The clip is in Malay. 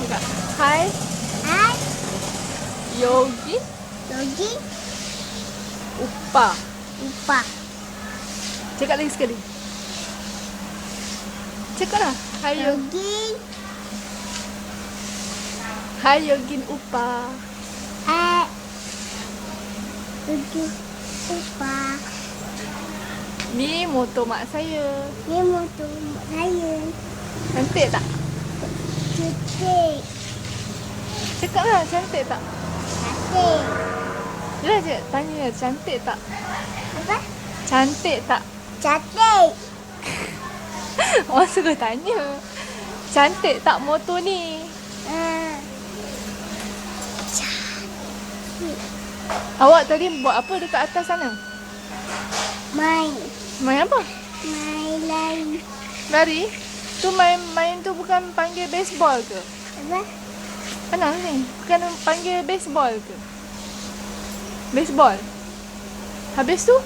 Cakap, hai, Hai, Yogi, Yogi, Upa. Upa. Cakap lagi sekali. Cakaplah. Hai Yogi. Yogi, Hai Yogin Upa. Hai, Yogi, Upa. Ni motor mak saya. Ni motor mak saya. Cantik tak? Cantik. Cakaplah, cantik tak? Cantik. Yelah je, tanya cantik tak? Apa? Cantik tak? Cantik. Orang suruh tanya. Cantik tak motor ni? Cantik. Awak tadi buat apa dekat atas sana? Main. Main apa? Main lari. Lari? Tu main tu bukan panggil baseball ke? Apa? Kenal ni? Bukan panggil baseball ke? Baseball? Habis tu?